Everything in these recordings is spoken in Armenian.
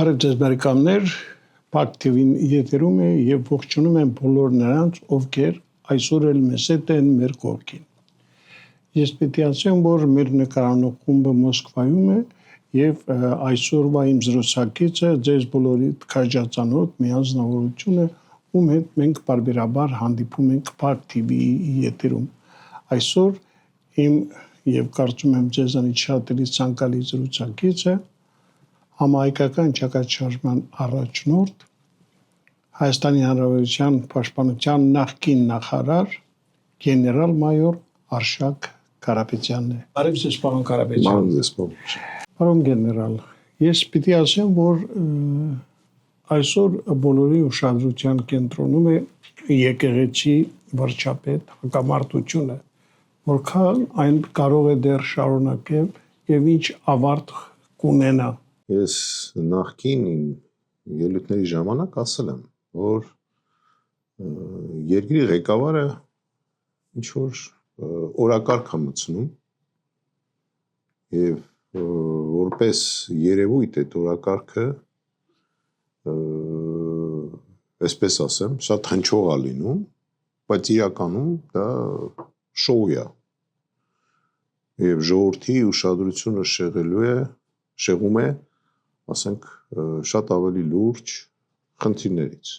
Բարև ձեզ բարեկամներ, Փակ TV-ն եթերում է եւ ողջունում եմ բոլոր նրանց, ովքեր այսօր էլ մեզ հետ են մեր կողքին։ Ես պետք է ասեմ, որ մեր նկարանող խումբը Մոսկվայում է եւ այսօրվա իմ զրուցակիցը ձեզ բոլորիդ քաջացանոթ միանձնավորություն է, ում հետ մենք բարբերաբար հանդիպում ենք Փակ TV-ի եթերում։ Այսօր իմ եւ կարծում եմ ձեզանից շատերի ցանկալի զրուցակիցը համահայկական ճակատշարժման առաջնորդ Հայաստանի Հանրապետության Պաշտպանության նախկին նախարար գեներալ-մայոր Արշակ Կարապետյանն է։ Բարև ձեզ, պարոն Կարապետյան։ Բարև ձեզ, Պարոն գեներալ, ես պիտի ասեմ, որ այսօր բոլորի ուշադրության կենտրոնում է եկեղեցի վարչապետ հակամարտությունը, որքան այն կարող է դեռ շարունակել եւ ինչ ավարտ կունենա։ Ես նախկին իմ ելույթների ժամանակ ասել եմ, որ երկրի ղեկավարը ինչ որ օրակարգ է մտցնում եւ որպես երևույթ այդ օրակարգը այսպես ասեմ, շատ հնչող է լինում, բայց իրականում դա շոու է։ Եվ ժողովրդի ուշադրությունը շեղում է, ասենք, շատ ավելի լուրջ խնդիրներից։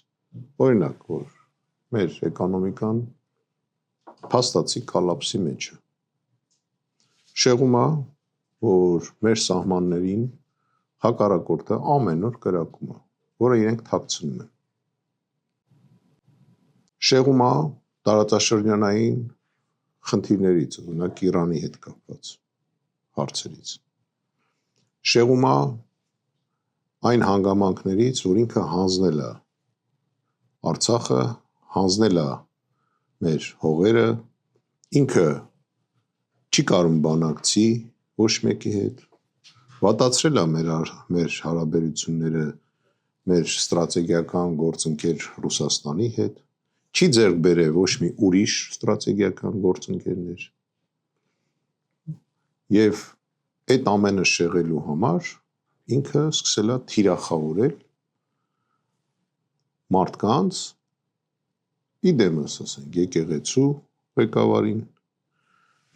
Օրինակ, որ մեր էկոնոմիկան փաստացի կոլապսի մեջ է։ Շեղում է, որ մեր սահմաններին հակառակորդը ամեն օր կրակում է, որը իրենք թաքցնում են։ Շեղում է տարածաշրջանային խնդիրներից, օրինակ Իրանի հետ կապված հարցերից։ Շեղում է այն հանգամանքներից, որ ինքը հանձնել է Արցախը, հանձնել է մեր հողերը, ինքը չի կարող բանակցի ոչ մեկի հետ, վատացրել է մեր հարաբերությունները մեր ստրատեգիական գործընկեր Ռուսաստանի հետ, չի ձեռք բերել ոչ մի ուրիշ ստրատեգիական գործընկերներ։ Եվ այդ ամենը շեղելու համար ինքը սկսել է թիրախավորել մարդկանց, իդեմս ասենք, եկեղեցու ղեկավարին,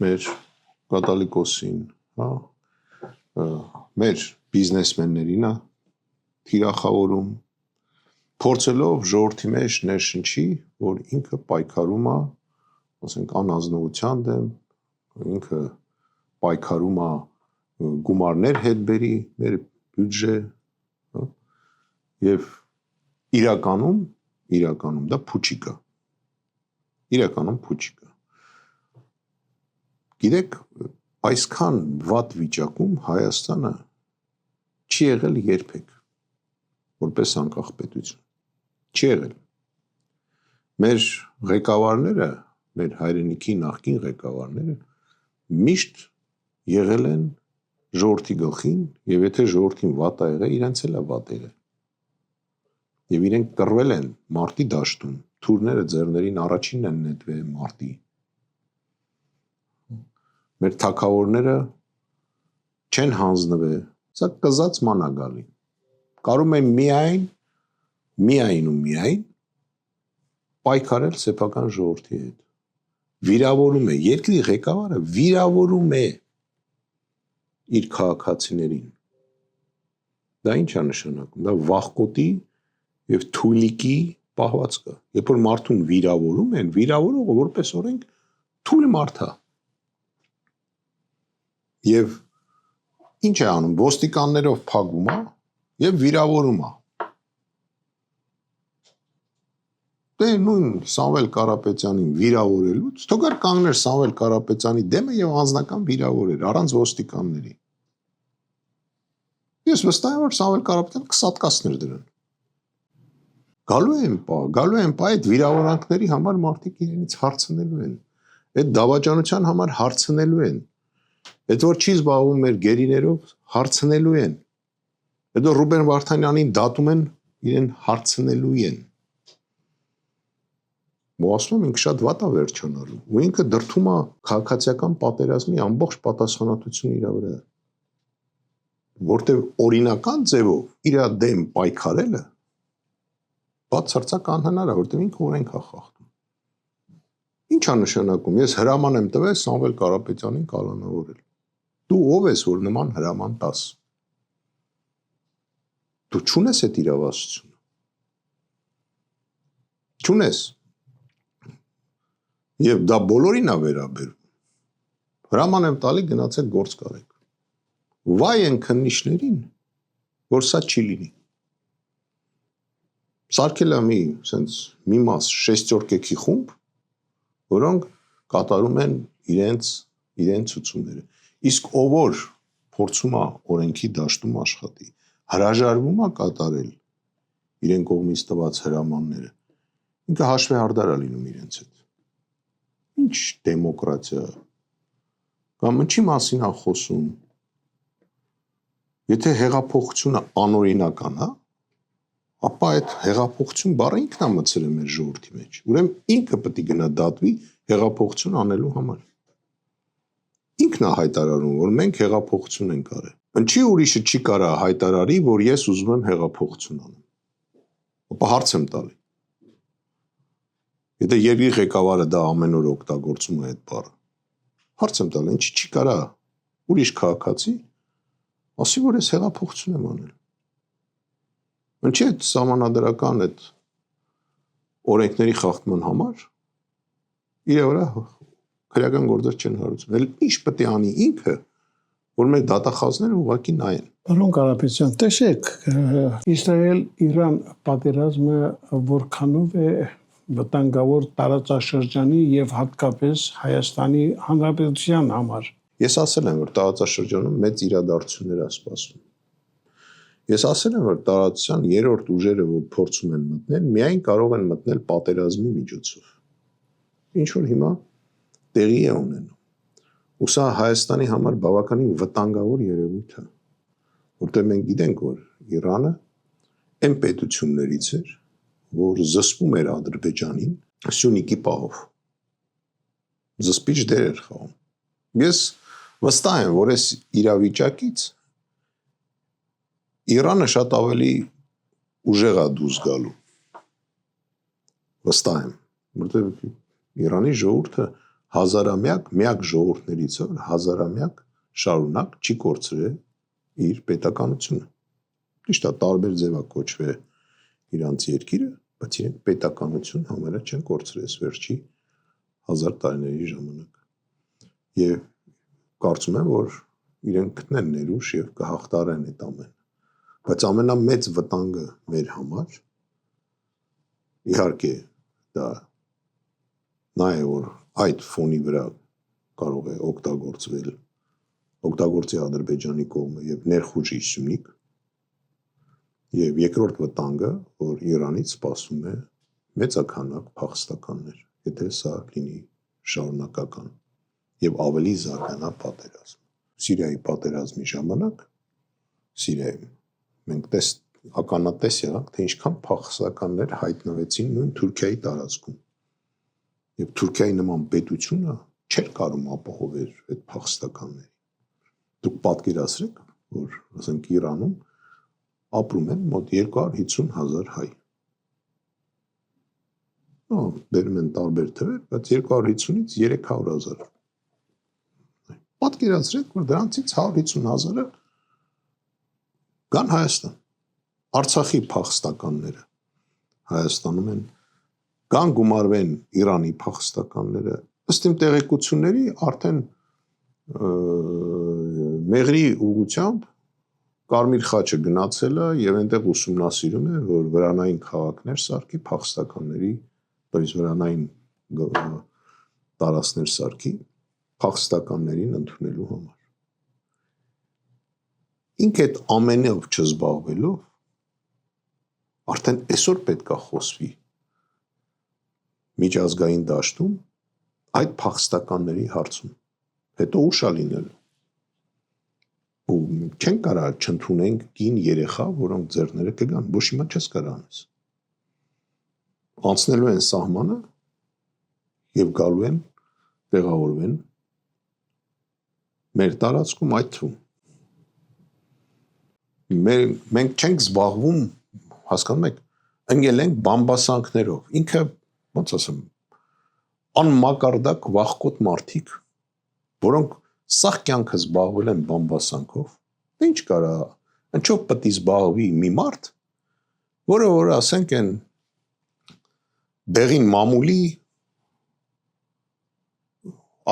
մեր կաթոլիկոսին, մեր բիզնեսմեններին է թիրախավորում, փորձելով ժողովրդի մեջ ներշնչի, որ ինքը պայքարում է, ասենք, անազնվության դեմ, ինքը պայքարում է գումարներ հետ բերի մեր բյուջե, եւ իրականում դա փուչիկ է։ Իրականում փուչիկ է։ Գիտեք, այսքան վատ վիճակում Հայաստանը չի եղել երբեք, որպես անկախ պետություն։ Չի եղել։ Մեր ղեկավարները, մեր հայրենիքի նախկին ղեկավարները միշտ եղել են ժողովրդի գլխին, եւ եթե ժողովրդին վատ է եղել, իրենց էլ է վատ եղել։ Եվ իրենք կռվել են մարտի դաշտում, թուրները ձեռներին առաջինն են նետվել մարտի։ Մեր թագավորները չեն հանձնվել, սա կզած ման է գալի։ Կարող են միայն պայքարել սեփական ժողովրդի հետ։ Վիրավորում է, երկրի ղեկավարը վիրավորում է իր քաղաքացիներին։ Դա ինչ է նշանակում։ Դա վախկոտի եւ թույլիկի պահվածք է։ Երբ որ մարդուն վիրավորում են, վիրավորողը որպես օրենք թույլ մարդ է։ Եվ ինչ է անում, ոստիկաններով փակում է եւ վիրավորում է։ Դե նույն Սամվել Կարապետյանին վիրավորելուց, թողեր կանգներ Սամվել Կարապետյանի դեմը եւ անձնական վիրավորեր առանց ոստիկանների։ Ես վստահ եմ, որ Սամվել Կարապետյանը կսատկացներ դրան։ Գալու են պա այդ վիրավորանքների համար մարդիկ իրենից հարցնելու են։ Այդ դավաճանության համար հարցնելու են։ Այդ որ չի զբաղվում մեր գերիներով, հարցնելու են։ Հետո Ռուբեն Վարդանյանին դատում են, իրեն հարցնելու են։ Ու ասում եմ, ինքը շատ վատ է վերջանալու։ Ու ինքը դրդում է քաղաքացիական պատերազմի ամբողջ պատասխանատվությունը իր վրա։ որտեղ օրինական ձևով իր դեմ պայքարելը բացարձակ անհնար է, որտեղ ինքը օրենք է խախտում։ Ինչ է նշանակում, ես հրաման եմ տվել Սամվել Կարապետյանին կալանավորել։ Դու ով ես, որ նման հրաման տաս։ Դու չունես այդ իրավասությունը։ Չունես։ Եվ դա բոլորին է վերաբերում։ Հրաման եմ տալի գնացեք գործ կարեք։ Վայ են քննիչներին, որ սա չի լինի։ Սարքել է մի մաս շեստյորկեքի խումբ, որոնք կատարում են իրենց ցուցումները։ Իսկ ով որ փորձում է օրենքի դաշտում աշխատի, հրաժարվում է կատարել իրեն կողմից տված հրամանները, ինքը հաշվեհարդար է լինում իրենց հետ։ Ինչ դեմոկրատիա, կամ ինչի մասին է խոսում։ Եթե հեղափոխությունը անօրինական է, ապա այդ հեղափոխություն բառը ինքն է մտցրել մեր ժողովրդի մեջ։ Ուրեմն ինքը պետք է գնա դատվի հեղափոխություն անելու համար։ Ինքն է հայտարարում, որ մենք հեղափոխություն ենք արել։ Ինչի ուրիշը չի կարա հայտարարի, որ ես ուզում եմ հեղափոխություն անեմ։ Ապա հարց եմ տալի։ Եթե երկրի ղեկավարը դա ամեն օր օգտագործում է այդ բառը, հարց եմ տալի, ինչի չի կարա ուրիշ քաղաքացի ասի, որ ես հեղափոխություն եմ անել։ Ինչի այդ սահմանադրական այդ օրենքների խախտման համար իր վրա քրեական գործեր չեն հարուցում։ Էլ ինչ պետք է անի ինքը, որ մեր դատախազները ուղղակի նայեն։ Պարոն Կարապետյան, տեսեք, Իսրայել-Իրան պատերազմը որքանով է վտանգավոր տարածաշրջանի եւ հատկապես Հայաստանի Հանրապետության համար։ Ես ասել եմ, որ տարածաշրջանում մեծ իրադարձություններ է սպասվում։ Ես ասել եմ, որ տարածության երրորդ ուժերը, որ փորձում են մտնել, միայն կարող են մտնել պատերազմի միջոցով։ Ինչ որ հիմա տեղի է ունենում։ Ու սա Հայաստանի համար բավականին վտանգավոր երևույթ է, որտեղ մենք գիտենք, որ Իրանը այն պետություններից էր, որ զսպում էր Ադրբեջանին Սյունիքի պահով։ Զսպիչ դեր էր խաղում։ Ես վստահ եմ, որ այս իրավիճակից Իրանը շատ ավելի ուժեղ է դուրս գալու։ Վստահ եմ, որտեղ Իրանի ժողովուրդը միակ ժողովուրդներից է, որ հազարամյակ շարունակ չի կորցրել իր պետականությունը։ Ճիշտ է, տարբեր ձև է կոչվել իրանց երկիրը, բայց իրենք պետականություն համարյա չեն կորցրել վերջի 1000 տարիների ժամանակ։ Եվ կարծում եմ, որ իրենք գտնեն ներուժ եւ կհաղթարեն այդ ամենը։ Բայց ամենամեծ վտանգը մեր համար իհարկե դա նա է, որ այդ ֆոնի վրա կարող է օգտագործի Ադրբեջանի կողմը եւ ներխուժի Սյունիք։ Եվ երկրորդ վտանգը, որ Իրանից սպասում է մեծաքանակ փախստականներ, եթե սա լինի շարունակական եւ ավելի զարգանա պատերազմ։ Սիրիայի պատերազմի ժամանակ Սիրիայում մենք ականատես եղանք, թե ինչքան փախստականներ հայտնվեցին նույն Թուրքիայի տարածքում։ Եվ Թուրքիայի նման պետությունը չէր կարող ապահովել այդ փախստականներին։ Դուք պատկերացրեք, որ ասենք Իրանում ապրում են մոտ 250,000 հայ։ Բերում են տարբեր թվեր, բայց 250-ից 300,000։ Պատկերացրեք, որ դրանցից 150,000-ը գան Հայաստան։ Արցախի փախստականները Հայաստանում են, կան գումարվեն Իրանի փախստականները, ըստ իմ տեղեկությունների արդեն Մեղրի ուղղությամբ Կարմիր խաչը գնացել է եւ այնտեղ ուսումնասիրում է, որ վրանային քաղաքներ սարքի փախստականների, վրանային տարածքներ սարքի փախստականներին ընդունելու համար։ Ինք այդ ամենով չզբաղվելով արդեն այսօր պետք է խոսվի միջազգային դաշտում այդ փախստականների հարցում։ Հետո ուշ է լինելու։ Ու չեն կարա չընդունենք կին երեխա, որոնք ձեռները կգան, ոչ հիմա չես կարա անես։ Անցնելու են սահմանը եւ գալու են տեղավորվեն մեր տարածքում այդ թվում։ Մենք չենք զբաղվում, հասկանում եք, ընկել ենք բամբասանքներով։ Ինքը, ոնց ասեմ, անմակարդակ վախկոտ մարդիկ, որոնք սաղ կյանքը զբաղվել են բամբասանքով, ինչ կարա, ինչով պետք է զբաղվի մի մարդ, որը որ ասենք են բեղին մամուլի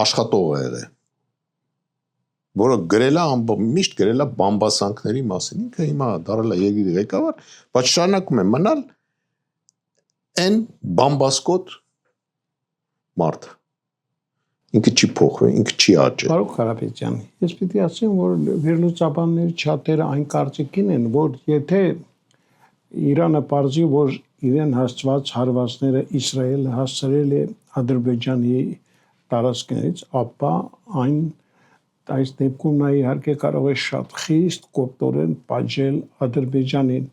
աշխատող է եղել, որը միշտ գրել է բամբասանքների մասին, ինքը հիմա դարել է երկրի ղեկավար, բայց շարունակում է մնալ այն բամբասկոտ մարդ։ Ինքը չի փոխվել, ինքը չի աճել։ Պարոն Կարապետյան, ես պիտի ասեմ, որ վերլուծաբանների շատերը այն կարծիքին են, որ եթե Իրանը պարզի, որ իրեն հասցված հարվածները Իսրայելը հասցրել է Ադրբեջանի տարածքներից, ապա այս դեպքում նա իհարկե կարող է շատ խիստ կոպտորեն պատժել Ադրբեջանին։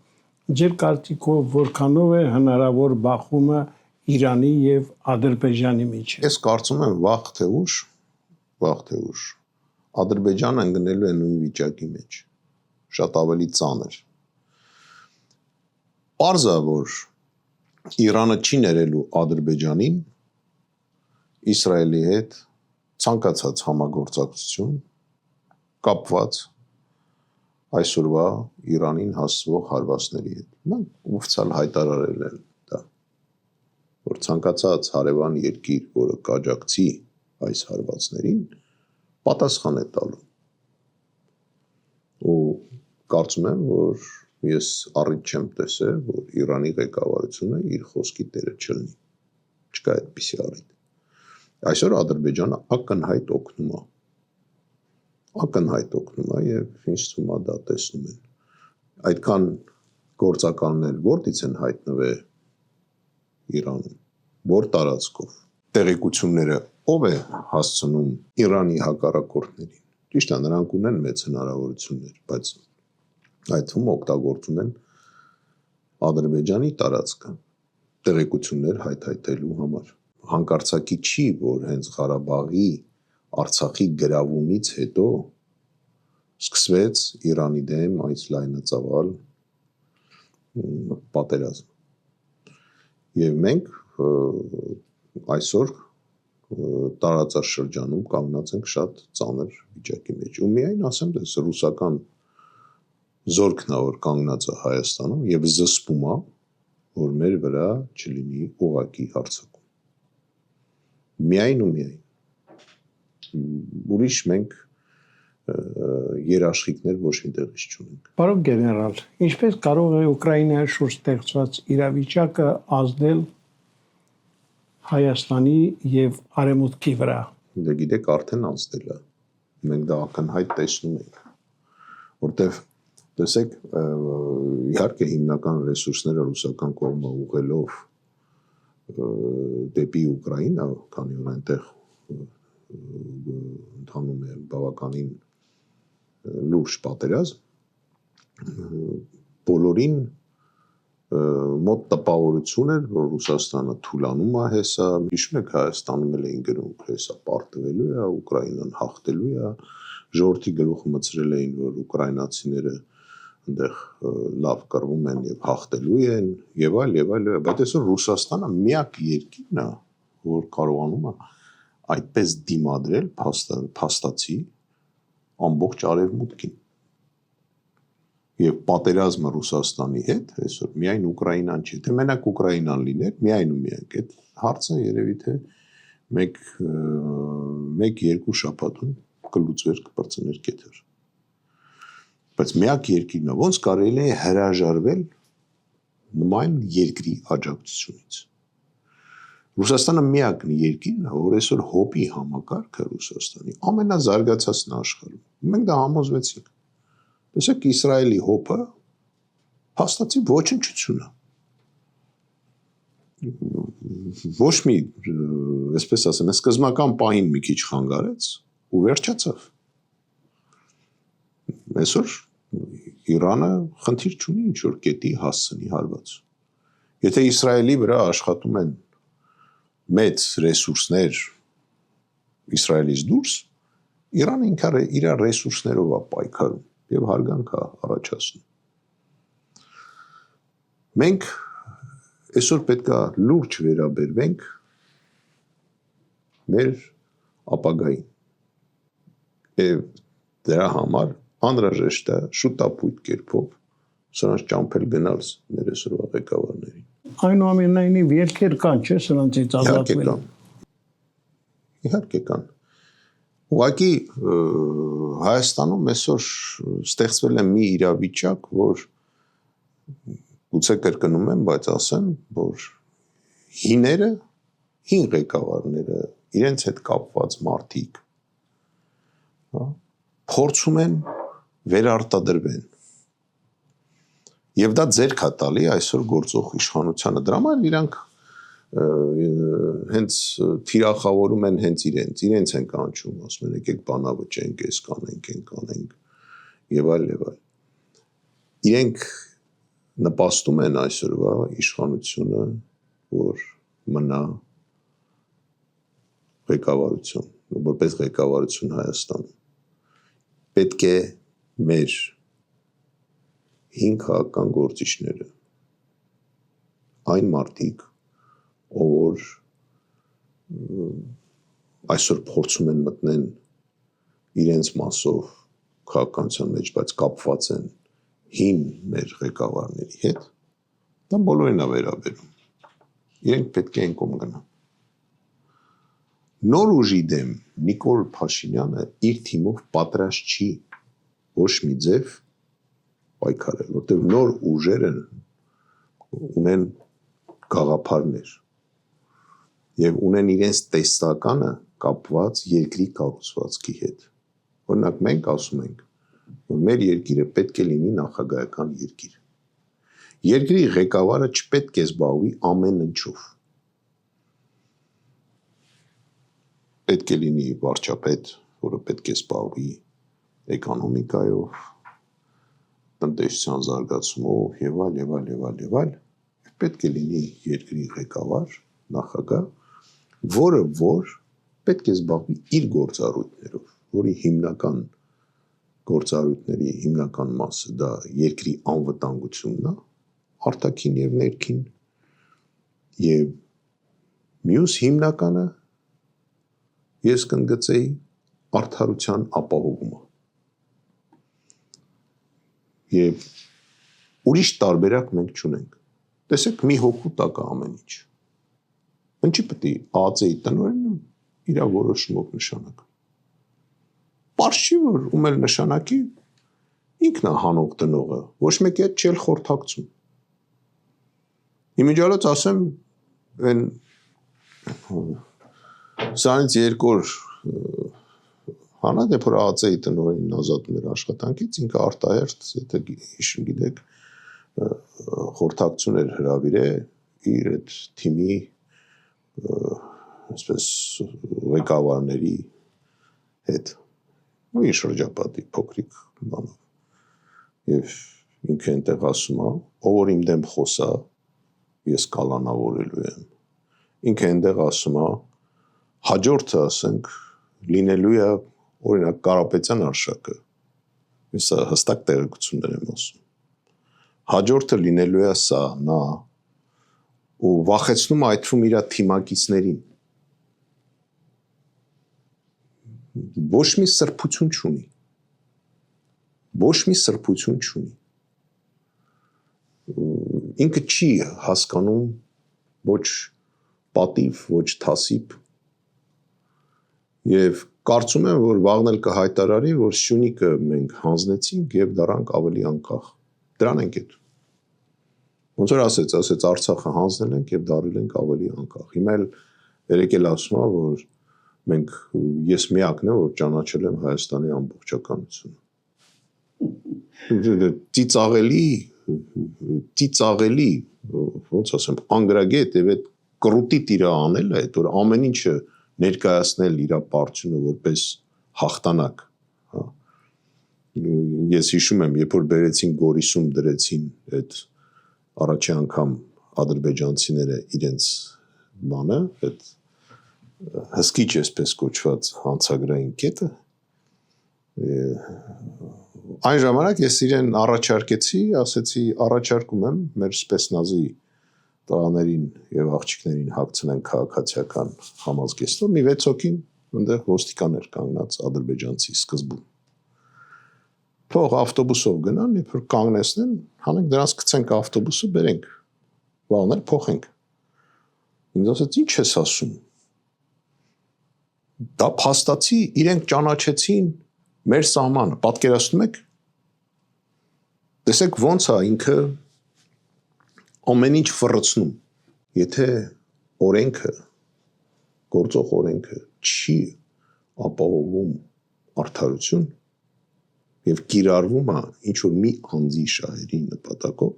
Ձեր կարծիքով որքանով է հնարավոր բախումը Իրանի եւ Ադրբեջանի միջեւ։ Ես կարծում եմ վաղ թե ուշ Ադրբեջանը ընկնելու է նույն վիճակի մեջ, շատ ավելի ծանր։ Պարզ է, որ Իրանը չի ներելու Ադրբեջանին Իսրայելի հետ ցանկացած համագործակցություն կապված այսօրվա Իրանին հասցվող հարվածների հետ։ Մենք ուսալ հայտարարել են դա, որ ցանկացած հարևան երկիր, որը կաջակցի այս հարվածներին, պատասխան է տալու։ Ու կարծում եմ, որ ես առիթ չեմ տեսել, որ Իրանի ղեկավարությունը իր խոսքի տերը չլինի։ Չկա այդպիսի առիթ։ Այսօր Ադրբեջանը ակնհայտ օգնում է եւ ինձ թվում է դա տեսնում են։ Այդքան գործականներ որտից են հայտնվել Իրանում, որ տարածքով, տեղեկությունները ով է հասցնում Իրանի հակառակորդներին։ Ճիշտ է, նրանք ունեն մեծ հնարավորություններ, բայց այդ թվում օգտագործում են Ադրբեջանի տարածքը տեղեկություններ հայթայթելու համար։ Հանկարծակի չի, որ հենց Ղարաբաղի Արցախի գրավումից հետո սկսվեց Իրանի դեմ այս լայնածավալ պատերազմ։ Եվ մենք այսօր տարածաշրջանում կանգնած ենք շատ ծանր վիճակի մեջ։ Ու միայն ասեմ, դες ռուսական զորքն է, որ կանգնած է Հայաստանում եւ զսպում է, որ մեր վրա չլինի ուղակի հարձակում։ Միայն ու միայն։ Ուրիշ մենք երաշխիքներ ոչ մի տեղից չունենք։ Պարոն գեներալ, ինչպես կարող է Ուկրաինայի շուրջ ստեղծված իրավիճակը ազդել Հայաստանի եւ Արևմուտքի վրա։ Դե գիտեք, արդեն ազդել է։ Մենք դա ակնհայտ տեսնում ենք։ Որտեվ տեսեք, իհարկե հիմնական ռեսուրսները ռուսական կողմը ուղղելով դեպի Ուկրաինա, քանի որ այնտեղ ընթանում է բավականին լուրջ պատերազմ, բոլորին մոտ տպավորություն էր, որ Ռուսաստանը թուլանում է հեսա, հիշում եք Հայաստանում էլ էին գրում, հեսա պարտվելու է, Ուկրաինան հաղթելու է, ժողովրդի գլուխը մցրել էին, որ ուկրաինացիները այնտեղ լավ կռվում են եւ հաղթելու են եւ այլ, բայց այսօր Ռուսաստանը միակ երկիրն է, որ կարողանում է այդպես դիմադրել փաստացի ամբողջ արևմուտքին։ Եվ պատերազմը Ռուսաստանի հետ այսօր միայն Ուկրաինան չի, թե մենակ Ուկրաինան լիներ, միայն ու միայն այդ հարցը երևի թե 1-2 շաբաթում կլուծվեր, կպրծներ կետեր։ Բայց միակ երկիրն է, ոնց կարելի է հրաժարվել նման երկրի աջակցությունից։ Ռուսաստանը միակն երկիրն է, որ այսօր հոպի համակարգը Ռուսաստանի ամենազարգացածն է աշխարհում։ Մենք դա համոզվեցինք։ Տեսեք, Իսրայելի հոպը փաստացի ոչնչություն է։ Ոչ մի, այսպես ասեմ, սկզբնական պահին մի քիչ խանգարեց ու վերջացավ։ Այսօր Իրանը խնդիր չունի ինչ որ կետի հասցնի հարված։ Եթե Իսրայելի վրա աշխատում են մեծ ռեսուրսներ Իսրայելից դուրս, Իրանը ինքը իր ռեսուրսներով է պայքարում եւ հարգանք է առաջացնում։ Մենք այսօր պետք է լուրջ վերաբերվենք մեր ապագային եւ դրա համար անհրաժեշտ է շուտապույտ կերպով սրանց ճամփել գնալս մեր այսօրվա ղեկավարներին։ Այնուամենայնիվ երկեր կան, չէ՞, սրանցից ազատվել։ Իհարկե կան։ Ուղղակի Հայաստանում այսօր ստեղծվել է մի իրավիճակ, որ գուցե կրկնում եմ, բայց ասեմ, որ հիները, հին ղեկավարները, իրենց հետ կապված մարդիկ, փորձում են վերարտադրվեն։ Եվ դա ձեռք է տալի այսօր գործող իշխանությանը։ Դրա համար իրանք հենց թիրախավորում են հենց իրենց են կանչում, ասում են եկեք բանավճենք, այս կանենք, այն կանենք եւ այլ եւ այլ։ Իրենք նպաստում են այսօրվա իշխանությունը, որ մնա ղեկավարություն, որպես ղեկավարություն Հայաստանում։ Պետք է մեր հին քաղաքական գործիչները, այն մարդիկ, որ այսօր փորձում են մտնեն իրենց մասով քաղաքականության մեջ, բայց կապված են հին մեր ղեկավարների հետ, դա բոլորին է վերաբերում։ Իրենք պետք է կողմ գնան։ Նոր ուժի դեմ Նիկոլ Փաշինյանը իր թիմով պատրաստ չի ոչ մի ձև պայքարել, որտեղ նոր ուժերը ունեն գաղափարներ եւ ունեն իրենց տեսականը կապված երկրի կառուցվածքի հետ։ Օրինակ մենք ասում ենք, որ մեր երկիրը պետք է լինի նախագահական երկիր։ Երկրի ղեկավարը չպետք է զբաղվի ամեն ինչով։ Պետք է լինի վարչապետ, որը պետք է զբաղվի էկոնոմիկայով, տնտեսության զարգացումով եւ այլ։ Պետք է լինի երկրի ղեկավար, նախագահ, որ պետք է զբաղվի իր գործառույթներով, որի հիմնական գործառույթների հիմնական մասը դա երկրի անվտանգությունն է, արտաքին եւ ներքին, եւ մյուս հիմնականը ես կընդգծեի արդարության ապահովումը։ Եվ ուրիշ տարբերակ մենք չունենք։ Տեսեք, մի հոգու տակ է ամեն ինչ։ Ինչի պետք է ԱԱԾ-ի տնօրենը իր որոշումով նշանակի։ Պարզ չի, որ ում էլ նշանակի ինքն է հանող տնողը, ոչ մեկի հետ չել խորհրդակցում։ Իմիջիալոց ասեմ, այն սրանից երկու օր հանած, երբ որ ԱԱԾ-ի տնօրենին ազատում էր աշխատանքից, ինքը արտահերթ, եթե գիտեք, խորհրդակցություն էր հրավիրել իր այդ թիմի այսպես ղեկավարների հետ, ու իր շրջապատի փոքրիկ բանով։ Եվ ինքը այնտեղ ասում է, ով որ իմ դեմ խոսա, ես կալանավորելու եմ։ Ինքը այնտեղ ասում է, հաջորդը, ասենք, լինելու է օրինակ Կարապետյան արշակը։ Ես հստակ տեղեկություններ եմ ասում։ Հաջորդը լինելու է սա, նա, ու վախեցնում է այդ թվում իր թիմակիցներին։ Ոչ մի սրբություն չունի։ Ոչ մի սրբություն չունի։ Ինքը չի հասկանում ոչ պատիվ, ոչ թասիբ։ Եվ կարծում եմ, որ վաղն էլ կհայտարարի, որ Սյունիքը մենք հանձնեցինք եւ դրանք ավելի անկախ։ Դրան ենք այդ։ Ոնց որ ասեց Արցախը հանձնել ենք եւ դարել ենք ավելի անկախ։ Հիմա էլ երեք էլ ասում է, որ մենք ես միակն եմ, որ ճանաչել եմ Հայաստանի ամբողջականությունը։ Ծիծաղելի, ոնց ասեմ, անգրագետ եւ այդ կռուտի տիրը անելը, այդ որ ամեն ինչը ներկայացնել իր ապարդյունը որպես հաղթանակ, հա։ Ես հիշում եմ, երբ որ բերեցին Գորիսում դրեցին այդ առաջի անգամ ադրբեջանցիները իրենց բանը, այդ հսկիչ այսպես կոչված հանցագրային կետը, Այն ժամանակ ես իրեն առաջարկեցի, ասեցի առաջարկում եմ մեր Սպեսնազի տղաներին եւ աղջիկներին հագցնեն քաղաքացիական համազգեստով, մի 6 հոգին այնտեղ ոստիկան էր կանգնած ադրբեջանցի սկզբում։ Թող ավտոբուսով գնան, երբ որ կանգնեցնեն, հանենք դրանց գցենք ավտոբուսը, բերենք։ Վաղներ փոխենք։ Ինձ ասաց, ինչ ես ասում։ Դա փաստացի իրենք ճանաչեցին մեր սահմանը, պատկերացնում եք։ Տեսեք ոնց է ինքը ամեն ինչ ֆռցնում։ Եթե օրենքը, գործող օրենքը չի ապահովում արդարություն եւ կիրառվում է ինչ որ մի անձի շահերի նպատակով,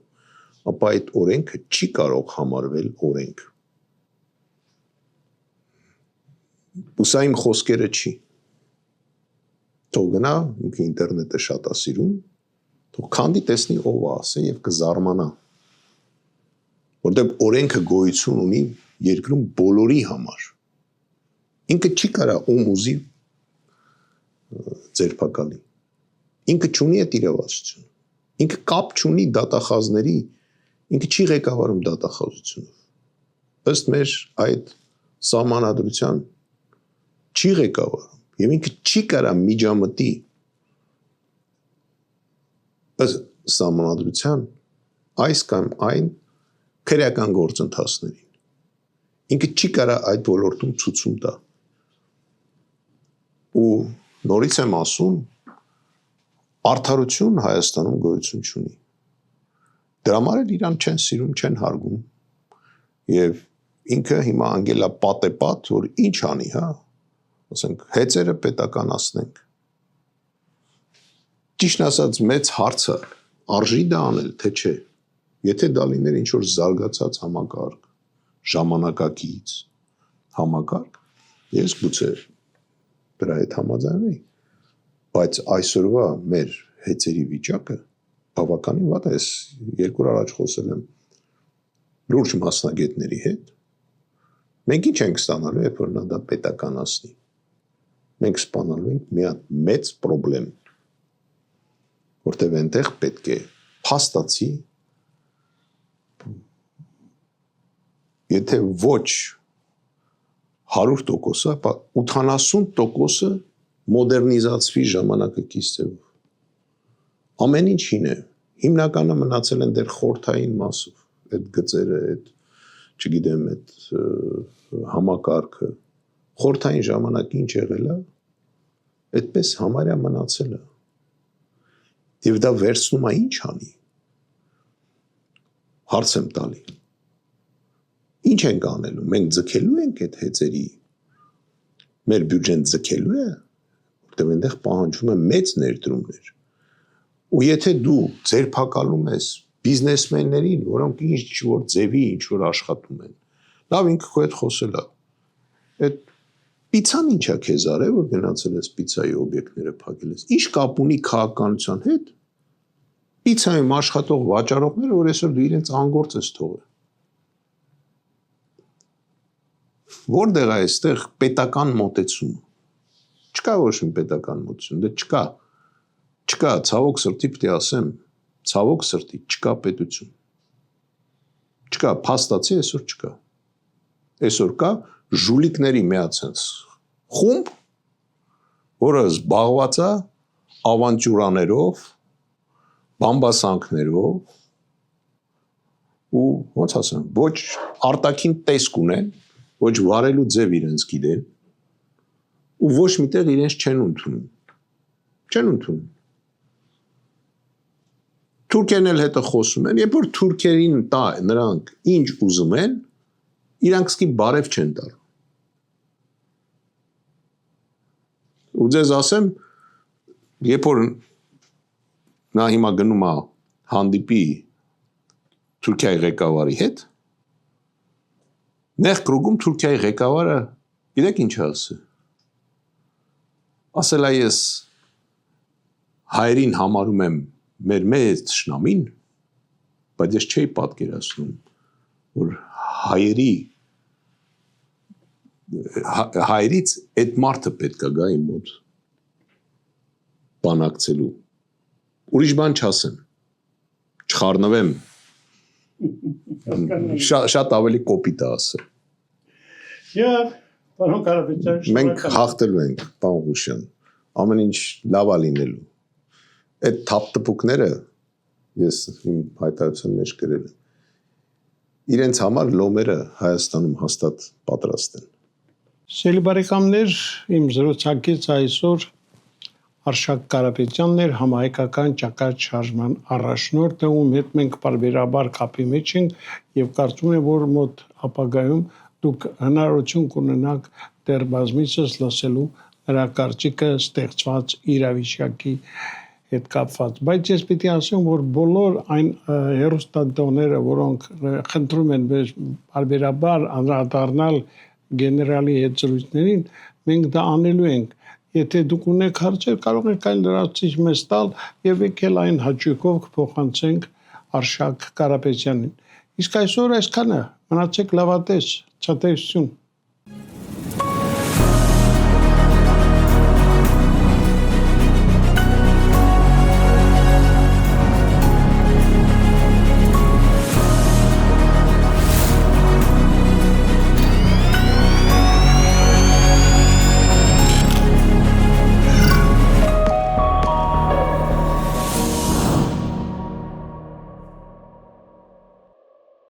ապա այդ օրենքը չի կարող համարվել օրենք։ Ուսա իմ խոսքերը չի։ Թող գնա, ինքը ինտերնետը շատ է սիրում, թող քանդի տեսնի ով է ասել եւ կզարմանա։ Որտեղ օրենքը գոյություն ունի երկրում բոլորի համար։ Ինքը չի կարա ում ուզի ձերբակալի։ Ինքը չունի այդ իրավասությունը։ Ինքը կապ չունի դատախազների, ինքը չի ղեկավարում դատախազությունով։ Ըստ մեր այդ սահմանադրության չի ղեկավարում եւ ինքը չի կարա միջամտի ըստ սահմանադրության այս կամ այն քրեական գործընթացներին։ Ինքը չի կարա այդ ոլորտում ցուցում տա։ Ու նորից եմ ասում, արդարություն Հայաստանում գոյություն չունի։ Դրա համար էլ իրան չեն սիրում, չեն հարգում։ Եվ ինքը հիմա անգելա պատեպատ, որ ինչ անի, հա, ասենք, հեծերը պետականացնենք։ Ճիշտ ասած, մեծ հարցը արժի դա անել, թե չէ։ Եթե դա լիներ ինչ որ զարգացած համակարգ, ժամանակակից համակարգ, ես գուցե դրա հետ համաձայնվեի, բայց այսօրվա մեր հեծերի վիճակը բավականին վատ է։ Ես երկու օր առաջ խոսել եմ լուրջ մասնագետների հետ։ Մենք ինչ ենք ստանալու, երբ որ նա դա պետականացնի։ Մենք սպանալու ենք մի հատ մեծ խնդրեմ, որտեղ այնտեղ պետք է փաստացի, եթե ոչ 100%, ապա 80%-ը մոդեռնիզացվի ժամանակակից ձևով։ Ամեն ինչին է, հիմնականը մնացել են դեռ խորթային մասով, այդ գծերը, այդ, չգիտեմ, այդ համակարգը, խորթային ժամանակ ինչ եղել է, այդպես համարյա մնացել է։ Եվ դա վերցնում է ինչ անի։ Հարց եմ տալի։ Ինչ ենք անելու, մենք ձգելու ենք այդ հեծերի, մեր բյուջեն ձգելու է, որտեղ այնտեղ պահանջվում է մեծ ներդրումներ։ Ու եթե դու ձերբակալում ես բիզնեսմեններին, որոնք ինչ որ ձևի, ինչ որ աշխատում են, լավ ինքը քո հետ խոսել է, այդ պիցան ինչ է քեզ արել, որ գնացել ես պիցայի օբյեկտները փակել ես, ինչ կապ ունի քաղաքականության հետ, պիցայում աշխատող վաճառողները, որ այսօր դու իրենց անգործ ես թողել։ Որտեղ է այստեղ պետական մոտեցումը։ Չկա ոչ մի պետական մոտեցում, դե չկա։ Չկա, ցավոք սրտի պիտի ասեմ, ցավոք սրտի չկա պետություն։ Չկա, փաստացի այսօր չկա։ Այսօր կա ժուլիկների միացած խումբ, որը զբաղված է ավանտյուրաներով, բամբասանքներով ու ոնց ասեմ, ոչ արտաքին տեսք ունեն, ոչ վարելու ձև իրենց գիտեն ու ոչ միտեղ իրենց չեն ընդունում։ Չեն ընդունում։ Թուրքերն էլ հետը խոսում են, երբ որ թուրքերին տա նրանք ինչ ուզում են, իրանք սկի բարև չեն տալու։ Ու ձեզ ասեմ, երբ որ նա հիմա գնում է հանդիպի Թուրքիայի ղեկավարի հետ, նեղ կրուգում Թուրքիայի ղեկավարը գիտեք ինչ ասել։ Ասել է ես հայերին համարում եմ մեր մեծ թշնամին, բայց ես չէի պատկերացնում, որ հայերից այդ մարդը պետք է գա իմ մոտ։ բանակցելու։ Ուրիշ բան չասեմ։ Չխառնվեմ։ Շատ ավելի կոպիտ է ասել։ Եվ պարոն Կարապետյան, Մենք հաղթելու ենք, պարոն Ղուշյան։ Ամեն ինչ լավ է լինելու։ Այդ թափտպուկները ես իմ հայտարարության մեջ գրել եմ։ Իրենց համար լոմերը Հայաստանում հաստատ պատրաստ են։ Սիրելի բարեկամներ, իմ զրուցակից այսօր Արշակ Կարապետյանն էր, համահայկական ճակատ շարժման առաջնորդը, ում հետ մենք բարբերաբար կապի մեջ ենք եւ կարծում եմ, որ մոտ ապագայում դուք հնարավորություն կունենաք դեռ բազմիցս լսելու նրա կարծիքը ստեղծված իրավիճակի հետ կապված, բայց ես պիտի ասեմ, որ բոլոր այն հերոստատողները, որոնք խնդրում են բարբերաբար անդրադառնալ գեներալի հետ զրույցներին, մենք դա անելու ենք։ Եթե դուք ունեք հարցեր, կարող եք այն լրացուցիչ մեզ տալ եւ եկել այն հաճույքով կփոխանցենք Արշակ Կարապետյանին։ Իսկ այսօր այսքանը, մնացեք լավատես, ցտեսություն։